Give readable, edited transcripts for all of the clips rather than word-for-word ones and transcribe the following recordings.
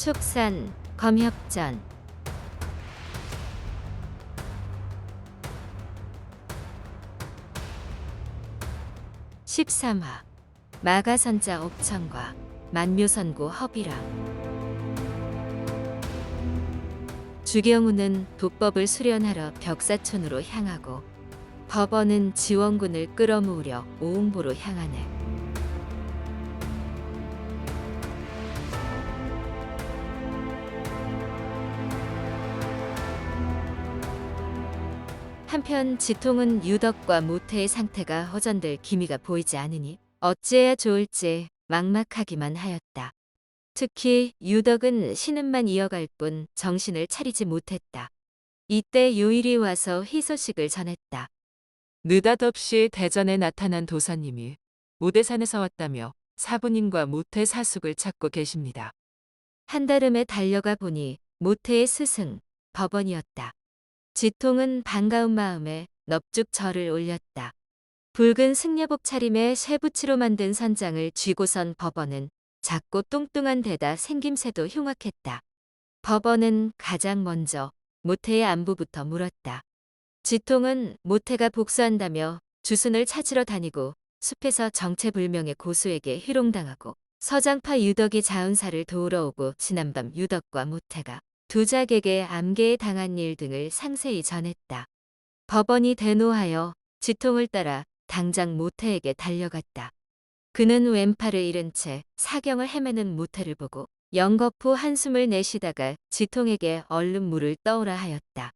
축산, 검협전. 13화 마가선자 옥천과 만묘선고 허비랑. 주경우는 도법을 수련하러 벽사촌으로 향하고 법원은 지원군을 끌어모으려 오응보로 향하네. 한편 지통은 유덕과 모태의 상태가 호전될 기미가 보이지 않으니 어찌해야 좋을지 막막하기만 하였다. 특히 유덕은 신음만 이어갈 뿐 정신을 차리지 못했다. 이때 요일이 와서 희소식을 전했다. 느닷없이 대전에 나타난 도사님이 오대산에서 왔다며 사부님과 모태 사숙을 찾고 계십니다. 한달음에 달려가 보니 모태의 스승, 법원이었다. 지통은 반가운 마음에 넙죽 절을 올렸다. 붉은 승려복 차림에 쇠붙이로 만든 선장을 쥐고선 법원은 작고 뚱뚱한 데다 생김새도 흉악했다. 법원은 가장 먼저 모태의 안부부터 물었다. 지통은 모태가 복수한다며 주순을 찾으러 다니고 숲에서 정체불명의 고수에게 희롱당하고 서장파 유덕이 자운사를 도우러 오고 지난밤 유덕과 모태가 두작에게 암계에 당한 일 등을 상세히 전했다. 법원이 대노하여 지통을 따라 당장 모태에게 달려갔다. 그는 왼팔을 잃은 채 사경을 헤매는 모태를 보고 영겁후 한숨을 내쉬다가 지통에게 얼른 물을 떠오라 하였다.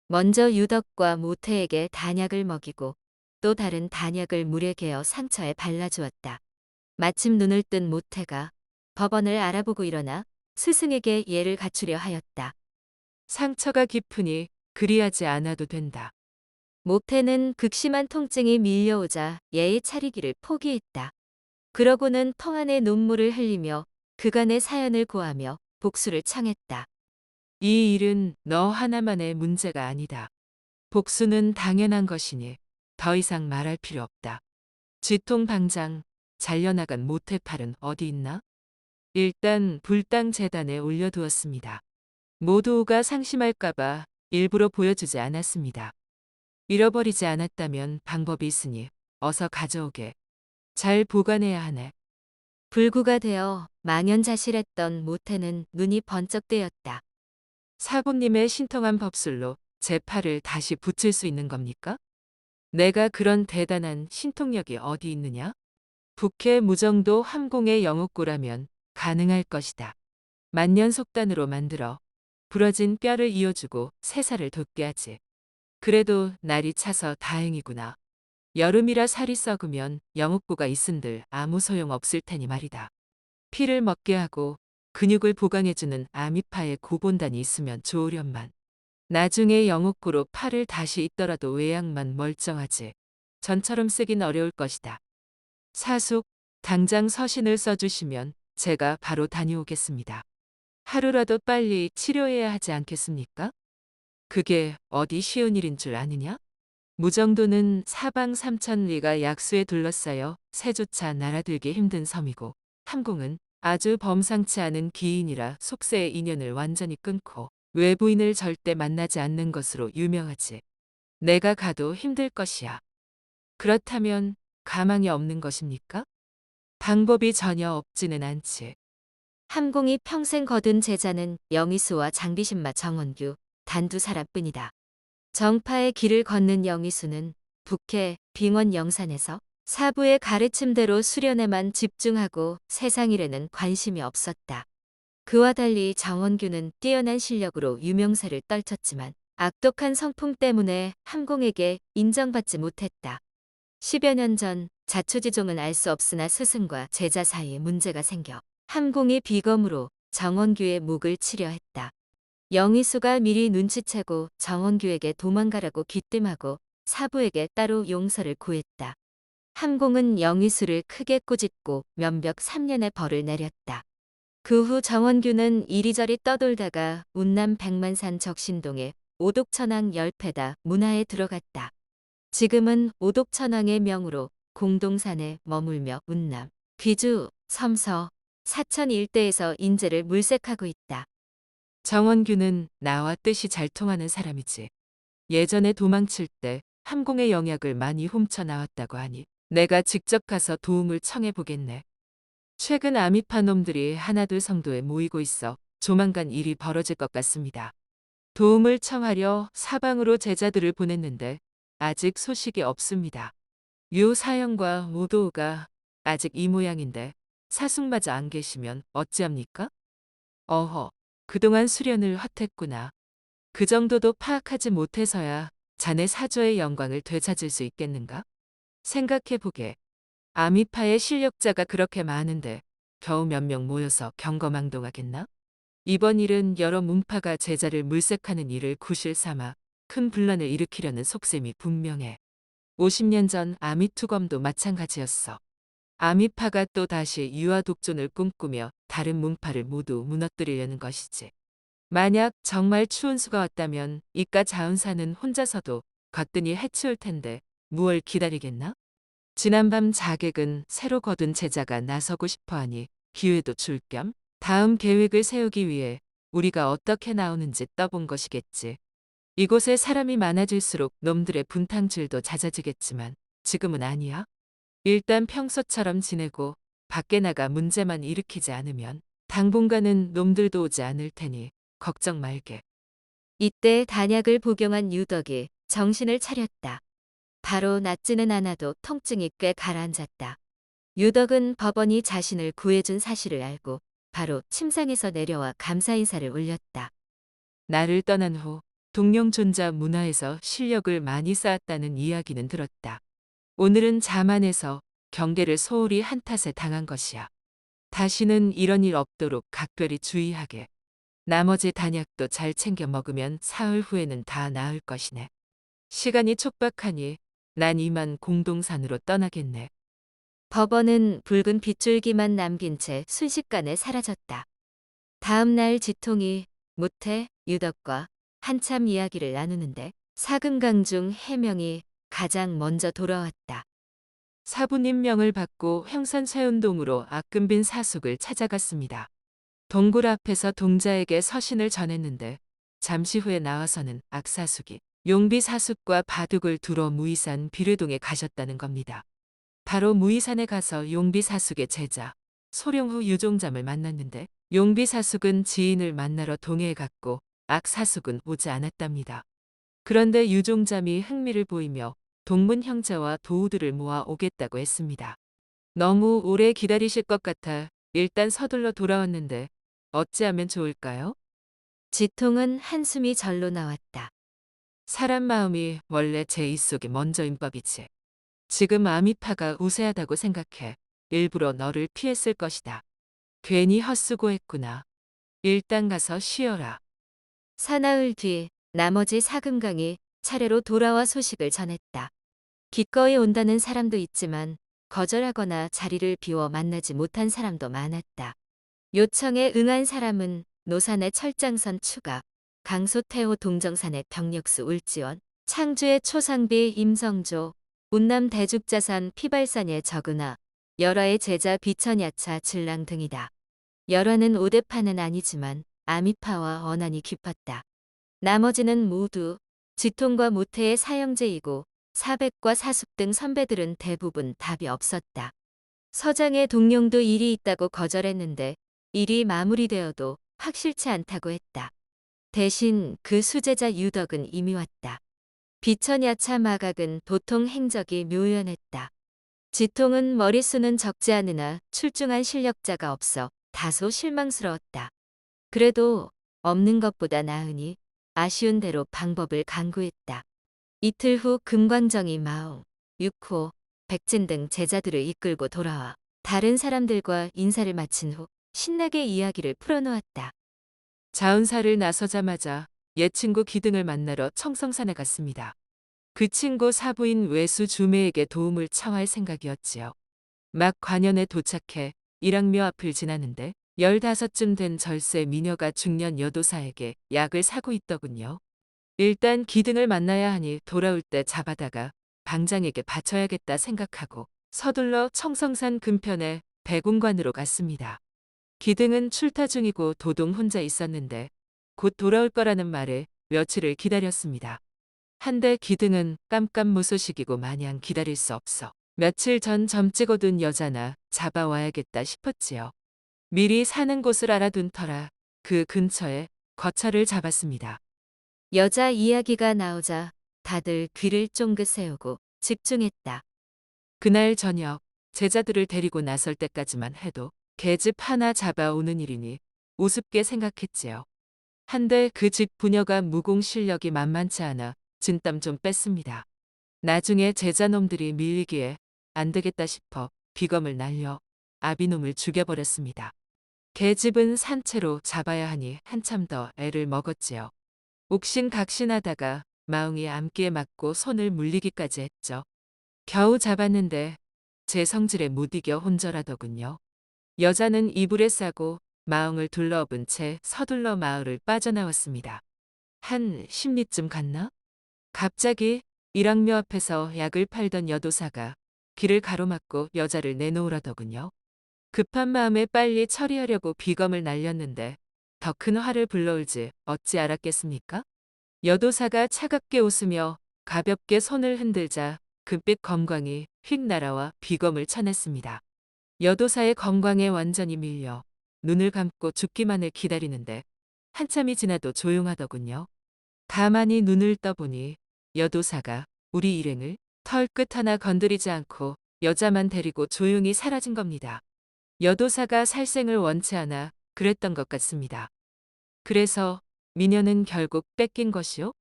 먼저 유덕과 모태에게 단약을 먹이고 또 다른 단약을 물에 개어 상처에 발라주었다. 마침 눈을 뜬 모태가 법원을 알아보고 일어나 스승에게 예를 갖추려 하였다. 상처가 깊으니 그리하지 않아도 된다. 모태는 극심한 통증이 밀려오자 예의 차리기를 포기했다. 그러고는 통 안에 눈물을 흘리며 그간의 사연을 고하며 복수를 청했다. 이 일은 너 하나만의 문제가 아니다. 복수는 당연한 것이니 더 이상 말할 필요 없다. 쥐통 방장, 잘려나간 모태팔은 어디 있나? 일단 불당 재단에 올려두었습니다. 모두가 상심할까봐 일부러 보여주지 않았습니다. 잃어버리지 않았다면 방법이 있으니 어서 가져오게. 잘 보관해야 하네. 불구가 되어 망연자실했던 모태는 눈이 번쩍 뜨였다. 사부님의 신통한 법술로 제 팔을 다시 붙일 수 있는 겁니까? 내가 그런 대단한 신통력이 어디 있느냐? 북해 무정도 함공의 영옥고라면 가능할 것이다. 만년속단으로 만들어 부러진 뼈를 이어주고 새살을 돋게 하지. 그래도 날이 차서 다행이구나. 여름이라 살이 썩으면 영옥고가 있은들 아무 소용 없을 테니 말이다. 피를 먹게 하고 근육을 보강해주는 아미파의 고본단이 있으면 좋으련만. 나중에 영옥고로 팔을 다시 잇더라도 외양만 멀쩡하지. 전처럼 쓰긴 어려울 것이다. 사숙, 당장 서신을 써주시면 제가 바로 다녀오겠습니다. 하루라도 빨리 치료해야 하지 않겠습니까? 그게 어디 쉬운 일인 줄 아느냐? 무정도는 사방 3,000리가 약수에 둘러싸여 새조차 날아들기 힘든 섬이고 함공은 아주 범상치 않은 기인이라 속세의 인연을 완전히 끊고 외부인을 절대 만나지 않는 것으로 유명하지. 내가 가도 힘들 것이야. 그렇다면 가망이 없는 것입니까? 방법이 전혀 없지는 않지. 함공이 평생 거둔 제자는 영의수와 장비신마 정원규 단 두 사람뿐이다. 정파의 길을 걷는 영의수는 북해 빙원 영산에서 사부의 가르침대로 수련에만 집중하고 세상 일에는 관심이 없었다. 그와 달리 정원규는 뛰어난 실력으로 유명세를 떨쳤지만 악독한 성품 때문에 함공에게 인정받지 못했다. 10여 년 전 자초지종은 알 수 없으나 스승과 제자 사이에 문제가 생겨 함공이 비검으로 정원규의 목을 치려 했다. 영의수가 미리 눈치채고 정원규에게 도망가라고 귀띔하고 사부에게 따로 용서를 구했다. 함공은 영의수를 크게 꾸짖고 면벽 3년의 벌을 내렸다. 그 후 정원규는 이리저리 떠돌다가 운남 백만산 적신동에 오독천왕 열패다 문화에 들어갔다. 지금은 오독천왕의 명으로 공동산에 머물며 운남, 귀주, 섬서, 사천 일대에서 인재를 물색하고 있다. 정원규는 나와 뜻이 잘 통하는 사람이지. 예전에 도망칠 때 함공의 영약을 많이 훔쳐 나왔다고 하니 내가 직접 가서 도움을 청해 보겠네. 최근 아미파 놈들이 하나둘 성도에 모이고 있어 조만간 일이 벌어질 것 같습니다. 도움을 청하려 사방으로 제자들을 보냈는데 아직 소식이 없습니다. 유사형과 오도우가 아직 이 모양인데 사숙마저 안 계시면 어찌합니까? 어허, 그동안 수련을 헛했구나. 그 정도도 파악하지 못해서야 자네 사조의 영광을 되찾을 수 있겠는가? 생각해보게. 아미파의 실력자가 그렇게 많은데 겨우 몇 명 모여서 경거망동하겠나? 이번 일은 여러 문파가 제자를 물색하는 일을 구실 삼아 큰 분란을 일으키려는 속셈이 분명해. 50년 전 아미투검도 마찬가지였어. 아미파가 또 다시 유아독존을 꿈꾸며 다른 문파를 모두 무너뜨리려는 것이지. 만약 정말 추운수가 왔다면 이깟 자운사는 혼자서도 거뜬히 해치울 텐데 무얼 기다리겠나? 지난밤 자객은 새로 거둔 제자가 나서고 싶어하니 기회도 줄 겸 다음 계획을 세우기 위해 우리가 어떻게 나오는지 떠본 것이겠지. 이곳에 사람이 많아질수록 놈들의 분탕질도 잦아지겠지만 지금은 아니야. 일단 평소처럼 지내고 밖에 나가 문제만 일으키지 않으면 당분간은 놈들도 오지 않을 테니 걱정 말게. 이때 단약을 복용한 유덕이 정신을 차렸다. 바로 낫지는 않아도 통증이 꽤 가라앉았다. 유덕은 법원이 자신을 구해준 사실을 알고 바로 침상에서 내려와 감사 인사를 올렸다. 나를 떠난 후 동룡존자 문화에서 실력을 많이 쌓았다는 이야기는 들었다. 오늘은 자만해서 경계를 소홀히 한 탓에 당한 것이야. 다시는 이런 일 없도록 각별히 주의하게. 나머지 단약도 잘 챙겨 먹으면 사흘 후에는 다 나을 것이네. 시간이 촉박하니 난 이만 공동산으로 떠나겠네. 법원은 붉은 빗줄기만 남긴 채 순식간에 사라졌다. 다음 날 지통이 무태, 유덕과 한참 이야기를 나누는데 사금강 중 해명이 가장 먼저 돌아왔다. 사부님 명을 받고 형산쇠운동으로 악금빈 사숙을 찾아갔습니다. 동굴 앞에서 동자에게 서신을 전했는데 잠시 후에 나와서는 악사숙이 용비 사숙과 바둑을 두러 무이산 비례동에 가셨다는 겁니다. 바로 무이산에 가서 용비 사숙의 제자 소룡후 유종잠을 만났는데 용비 사숙은 지인을 만나러 동해에 갔고 악사숙은 오지 않았답니다. 그런데 유종잠이 흥미를 보이며 동문 형제와 도우들을 모아 오겠다고 했습니다. 너무 오래 기다리실 것 같아 일단 서둘러 돌아왔는데 어찌하면 좋을까요? 지통은 한숨이 절로 나왔다. 사람 마음이 원래 제 입속에 먼저인 법이지. 지금 아미파가 우세하다고 생각해 일부러 너를 피했을 것이다. 괜히 헛수고했구나. 일단 가서 쉬어라. 사나흘 뒤 나머지 사금강이 차례로 돌아와 소식을 전했다. 기꺼이 온다는 사람도 있지만 거절하거나 자리를 비워 만나지 못한 사람도 많았다. 요청에 응한 사람은 노산의 철장선 추가, 강소태호 동정산의 병력수 울지원, 창주의 초상비 임성조, 운남 대죽자산 피발산의 적은하, 열화의 제자 비천야차 진랑 등이다. 열화는 오대파는 아니지만 아미파와 언안이 깊었다. 나머지는 모두 지통과 모태의 사형제이고 사백과 사숙 등 선배들은 대부분 답이 없었다. 서장의 동룡도 일이 있다고 거절했는데 일이 마무리되어도 확실치 않다고 했다. 대신 그 수제자 유덕은 이미 왔다. 비천야차 마각은 도통 행적이 묘연했다. 지통은 머릿수는 적지 않으나 출중한 실력자가 없어 다소 실망스러웠다. 그래도 없는 것보다 나으니 아쉬운 대로 방법을 강구했다. 이틀 후 금광정이 마옹, 육호, 백진 등 제자들을 이끌고 돌아와 다른 사람들과 인사를 마친 후 신나게 이야기를 풀어놓았다. 자운사를 나서자마자 옛 친구 기등을 만나러 청성산에 갔습니다. 그 친구 사부인 외수 주매에게 도움을 청할 생각이었지요. 막 관연에 도착해 일학묘 앞을 지나는데 15쯤 된 절세 미녀가 중년 여도사에게 약을 사고 있더군요. 일단 기등을 만나야 하니 돌아올 때 잡아다가 방장에게 바쳐야겠다 생각하고 서둘러 청성산 근편에 백운관으로 갔습니다. 기등은 출타 중이고 도동 혼자 있었는데 곧 돌아올 거라는 말에 며칠을 기다렸습니다. 한데 기등은 깜깜무소식이고 마냥 기다릴 수 없어. 며칠 전 점 찍어둔 여자나 잡아와야겠다 싶었지요. 미리 사는 곳을 알아둔 터라 그 근처에 거처를 잡았습니다. 여자 이야기가 나오자 다들 귀를 쫑긋 세우고 집중했다. 그날 저녁 제자들을 데리고 나설 때까지만 해도 계집 하나 잡아오는 일이니 우습게 생각했지요. 한데 그 집 부녀가 무공 실력이 만만치 않아 진땀 좀 뺐습니다. 나중에 제자놈들이 밀리기에 안 되겠다 싶어 비검을 날려 아비놈을 죽여버렸습니다. 계집은 산채로 잡아야 하니 한참 더 애를 먹었지요. 옥신각신하다가 마웅이 암기에 맞고 손을 물리기까지 했죠. 겨우 잡았는데 제 성질에 못 이겨 혼절하더군요. 여자는 이불에 싸고 마웅을 둘러엎은 채 서둘러 마을을 빠져나왔습니다. 한 10리쯤 갔나? 갑자기 일왕묘 앞에서 약을 팔던 여도사가 길을 가로막고 여자를 내놓으라더군요. 급한 마음에 빨리 처리하려고 비검을 날렸는데 더 큰 화를 불러올지 어찌 알았겠습니까? 여도사가 차갑게 웃으며 가볍게 손을 흔들자 금빛 검광이 휙 날아와 비검을 쳐냈습니다. 여도사의 검광에 완전히 밀려 눈을 감고 죽기만을 기다리는데 한참이 지나도 조용하더군요. 가만히 눈을 떠보니 여도사가 우리 일행을 털끝 하나 건드리지 않고 여자만 데리고 조용히 사라진 겁니다. 여도사가 살생을 원치 않아 그랬던 것 같습니다. 그래서 미녀는 결국 뺏긴 것이요?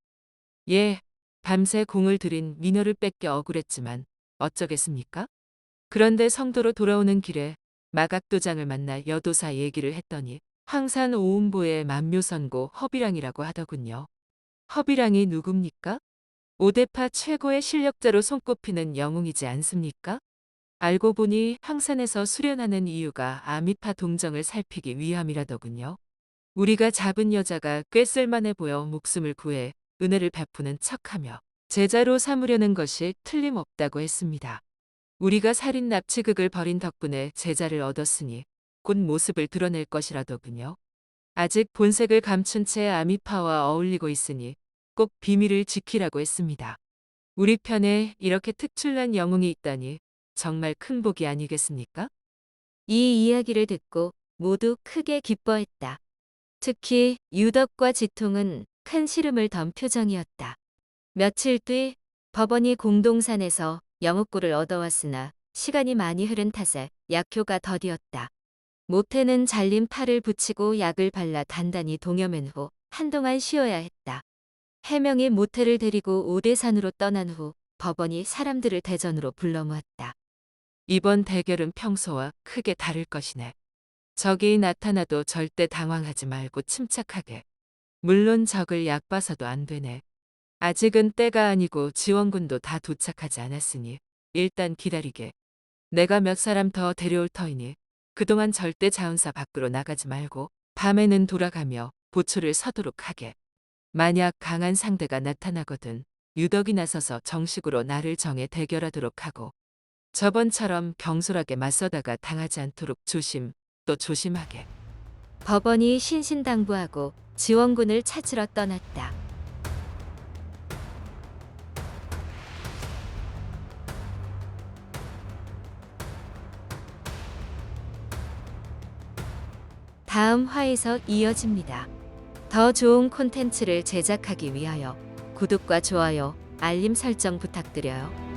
예, 밤새 공을 들인 미녀를 뺏겨 억울했지만 어쩌겠습니까? 그런데 성도로 돌아오는 길에 마각도장을 만나 여도사 얘기를 했더니 황산 오음보의 만묘선고 허비랑이라고 하더군요. 허비랑이 누굽니까? 오대파 최고의 실력자로 손꼽히는 영웅이지 않습니까? 알고 보니 황산에서 수련하는 이유가 아미파 동정을 살피기 위함이라더군요. 우리가 잡은 여자가 꽤 쓸만해 보여 목숨을 구해 은혜를 베푸는 척하며 제자로 삼으려는 것이 틀림없다고 했습니다. 우리가 살인 납치극을 벌인 덕분에 제자를 얻었으니 곧 모습을 드러낼 것이라더군요. 아직 본색을 감춘 채 아미파와 어울리고 있으니 꼭 비밀을 지키라고 했습니다. 우리 편에 이렇게 특출난 영웅이 있다니 정말 큰 복이 아니겠습니까? 이 이야기를 듣고 모두 크게 기뻐했다. 특히 유덕과 지통은 큰 시름을 던 표정이었다. 며칠 뒤 법원이 공동산에서 영업고를 얻어왔으나 시간이 많이 흐른 탓에 약효가 더디었다. 모태는 잘린 팔을 붙이고 약을 발라 단단히 동여맨 후 한동안 쉬어야 했다. 해명이 모태를 데리고 오대산으로 떠난 후 법원이 사람들을 대전으로 불러 모았다. 이번 대결은 평소와 크게 다를 것이네. 적이 나타나도 절대 당황하지 말고 침착하게. 물론 적을 약 봐서도 안 되네. 아직은 때가 아니고 지원군도 다 도착하지 않았으니 일단 기다리게. 내가 몇 사람 더 데려올 터이니 그동안 절대 자운사 밖으로 나가지 말고 밤에는 돌아가며 보초를 서도록 하게. 만약 강한 상대가 나타나거든 유덕이 나서서 정식으로 나를 정해 대결하도록 하고 저번처럼 경솔하게 맞서다가 당하지 않도록 또 조심하게. 법원이 신신당부하고 지원군을 찾으러 떠났다. 다음 화에서 이어집니다. 더 좋은 콘텐츠를 제작하기 위하여 구독과 좋아요, 알림 설정 부탁드려요.